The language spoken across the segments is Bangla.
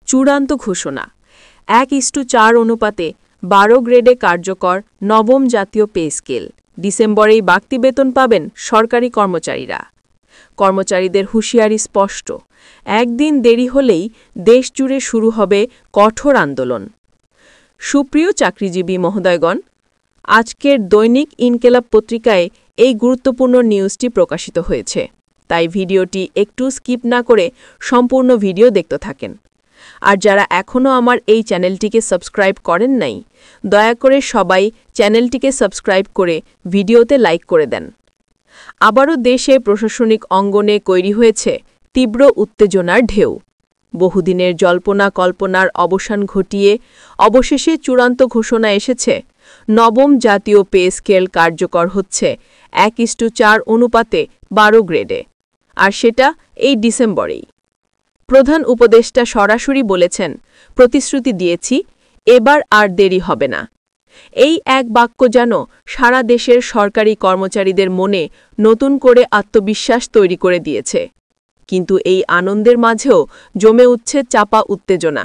চূড়ান্ত ঘোষণা 1:4 অনুপাতে 12 গ্রেডে কার্যকর নবম জাতীয় পে স্কেল। ডিসেম্বরেই বাড়তি বেতন পাবেন সরকারি কর্মচারীরা। কর্মচারীদের হুঁশিয়ারি স্পষ্ট, একদিন দেরি হলেই দেশজুড়ে শুরু হবে কঠোর আন্দোলন। সুপ্রিয় চাকরিজীবী মহোদয়গণ, আজকের দৈনিক ইনকেলাব পত্রিকায় এই গুরুত্বপূর্ণ নিউজটি প্রকাশিত হয়েছে, তাই ভিডিওটি একটু স্কিপ না করে সম্পূর্ণ ভিডিও দেখতে থাকেন। আর যারা এখনও আমার এই চ্যানেলটিকে সাবস্ক্রাইব করেন নাই, দয়া করে সবাই চ্যানেলটিকে সাবস্ক্রাইব করে ভিডিওতে লাইক করে দেন। আবারও দেশে প্রশাসনিক অঙ্গনে তৈরি হয়েছে তীব্র উত্তেজনার ঢেউ। বহুদিনের জল্পনা কল্পনার অবসান ঘটিয়ে অবশেষে চূড়ান্ত ঘোষণা এসেছে, নবম জাতীয় পে স্কেল কার্যকর হচ্ছে 1:4 অনুপাতে 12 গ্রেডে, আর সেটা এই ডিসেম্বরেই। প্রধান উপদেষ্টা সরাসরি বলেছেন, প্রতিশ্রুতি দিয়েছি, এবার আর দেরি হবে না। এই এক বাক্য যেন সারা দেশের সরকারি কর্মচারীদের মনে নতুন করে আত্মবিশ্বাস তৈরি করে দিয়েছে। কিন্তু এই আনন্দের মাঝেও জমে উঠছে চাপা উত্তেজনা।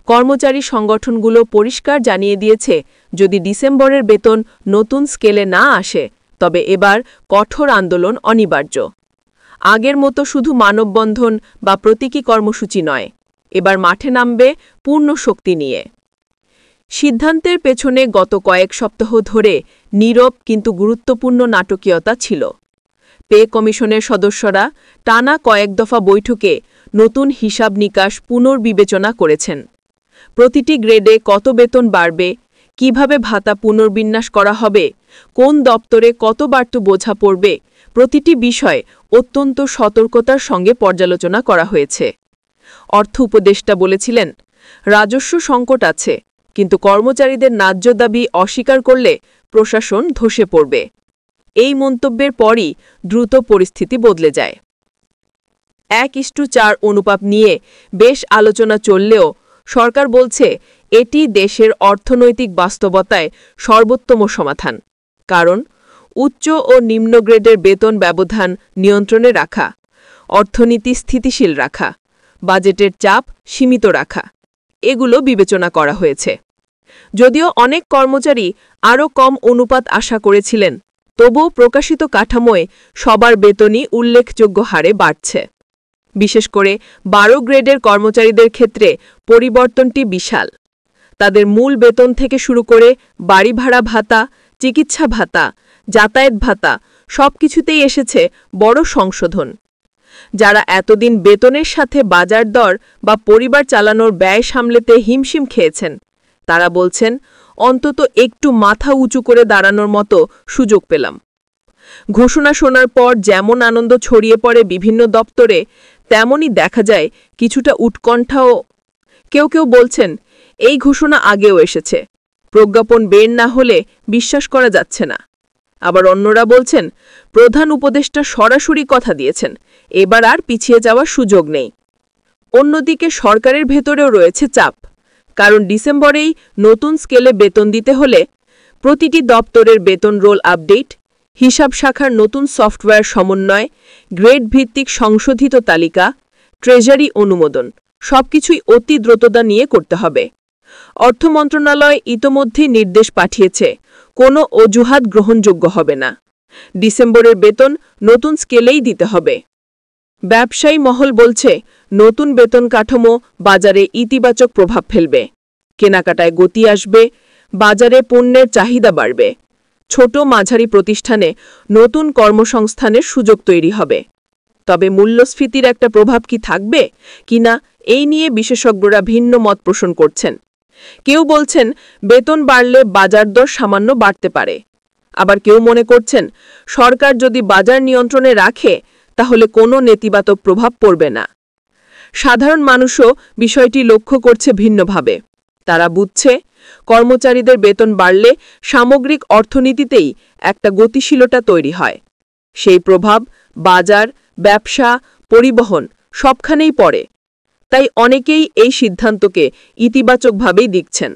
কর্মচারী সংগঠনগুলো পরিষ্কার জানিয়ে দিয়েছে, যদি ডিসেম্বরের বেতন নতুন স্কেলে না আসে, তবে এবার কঠোর আন্দোলন অনিবার্য। আগের মতো শুধু মানববন্ধন বা প্রতীকী কর্মসূচি নয়, এবার মাঠে নামবে পূর্ণ শক্তি নিয়ে। সিদ্ধান্তের পেছনে গত কয়েক সপ্তাহ ধরে নীরব কিন্তু গুরুত্বপূর্ণ নাটকীয়তা ছিল। পে কমিশনের সদস্যরা টানা কয়েক দফা বৈঠকে নতুন হিসাব নিকাশ পুনর্বিবেচনা করেছেন। প্রতিটি গ্রেডে কত বেতন বাড়বে, কিভাবে ভাতা পুনর্বিন্যাস করা হবে, কোন দপ্তরে কত বাড়তি বোঝা পড়বে, প্রতিটি বিষয় অত্যন্ত সতর্কতার সঙ্গে পর্যালোচনা করা হয়েছে। অর্থ উপদেষ্টা বলেছিলেন, রাজস্ব সংকট আছে, কিন্তু কর্মচারীদের ন্যায্য দাবি অস্বীকার করলে প্রশাসন ধসে পড়বে। এই মন্তব্যের পরই দ্রুত পরিস্থিতি বদলে যায়। 1:4 অনুপাত নিয়ে বেশ আলোচনা চললেও সরকার বলছে, এটি দেশের অর্থনৈতিক বাস্তবতায় সর্বোত্তম সমাধান। কারণ উচ্চ ও নিম্ন গ্রেডের বেতন ব্যবধান নিয়ন্ত্রণে রাখা, অর্থনীতি স্থিতিশীল রাখা, বাজেটের চাপ সীমিত রাখা, এগুলো বিবেচনা করা হয়েছে। যদিও অনেক কর্মচারী আরও কম অনুপাত আশা করেছিলেন, তবুও প্রকাশিত কাঠামোয় সবার বেতনই উল্লেখযোগ্য হারে বাড়ছে। বিশেষ করে 12 গ্রেডের কর্মচারীদের ক্ষেত্রে পরিবর্তনটি বিশাল। তাদের মূল বেতন থেকে শুরু করে বাড়ি ভাড়া ভাতা, চিকিৎসা ভাতা, যাতায়াত ভাতা সবকিছুতেই এসেছে বড় সংশোধন। যারা এতদিন বেতনের সাথে বাজার দর বা পরিবার চালানোর ব্যয় সামলাতে হিমশিম খেয়েছেন, তারা বলছেন, অন্তত একটু মাথা উঁচু করে দাঁড়ানোর মতো সুযোগ পেলাম। ঘোষণা শোনার পর যেমন আনন্দ ছড়িয়ে পড়ে বিভিন্ন দপ্তরে, তেমনই দেখা যায় কিছুটা উৎকণ্ঠাও। কেউ কেউ বলছেন, এই ঘোষণা আগেও এসেছে, প্রজ্ঞাপন বের না হলে বিশ্বাস করা যাচ্ছে না। আবার অন্যরা বলছেন, প্রধান উপদেষ্টা সরাসরি কথা দিয়েছেন, এবার আর পিছিয়ে যাওয়ার সুযোগ নেই। অন্যদিকে সরকারের ভেতরেও রয়েছে চাপ, কারণ ডিসেম্বরেই নতুন স্কেলে বেতন দিতে হলে প্রতিটি দপ্তরের বেতন রোল আপডেট, হিসাব শাখার নতুন সফটওয়্যার সমন্বয়, গ্রেড ভিত্তিক সংশোধিত তালিকা, ট্রেজারি অনুমোদন সবকিছুই অতি দ্রুততা নিয়ে করতে হবে। অর্থ মন্ত্রণালয় ইতোমধ্যেই নির্দেশ পাঠিয়েছে, কোনো অজুহাত গ্রহণযোগ্য হবে না। ডিসেম্বরের বেতন নতুন স্কেলেই দিতে হবে। ব্যবসায়ী মহল বলছে, নতুন বেতন কাঠামো বাজারে ইতিবাচক প্রভাব ফেলবে, কেনাকাটায় গতি আসবে, বাজারে পণ্যের চাহিদা বাড়বে, ছোট মাঝারি প্রতিষ্ঠানে নতুন কর্মসংস্থানের সুযোগ তৈরি হবে। তবে মূল্যস্ফীতির একটা প্রভাব কি থাকবে কিনা, এই নিয়ে বিশেষজ্ঞরা ভিন্ন মত পোষণ করছেন। কেউ বলছেন, বেতন বাড়লে বাজার দর সামান্য বাড়তে পারে। আবার কেউ মনে করছেন, সরকার যদি বাজার নিয়ন্ত্রণে রাখে, তাহলে কোনো নেতিবাচক প্রভাব পড়বে না। সাধারণ মানুষও বিষয়টি লক্ষ্য করছে ভিন্নভাবে। তারা বুঝছে, কর্মচারীদের বেতন বাড়লে সামগ্রিক অর্থনীতিতেই একটা গতিশীলতা তৈরি হয়। সেই প্রভাব বাজার, ব্যবসা, পরিবহন সবখানেই পড়ে। তাই অনেকেই এই সিদ্ধান্তকে ইতিবাচকভাবেই দেখছেন।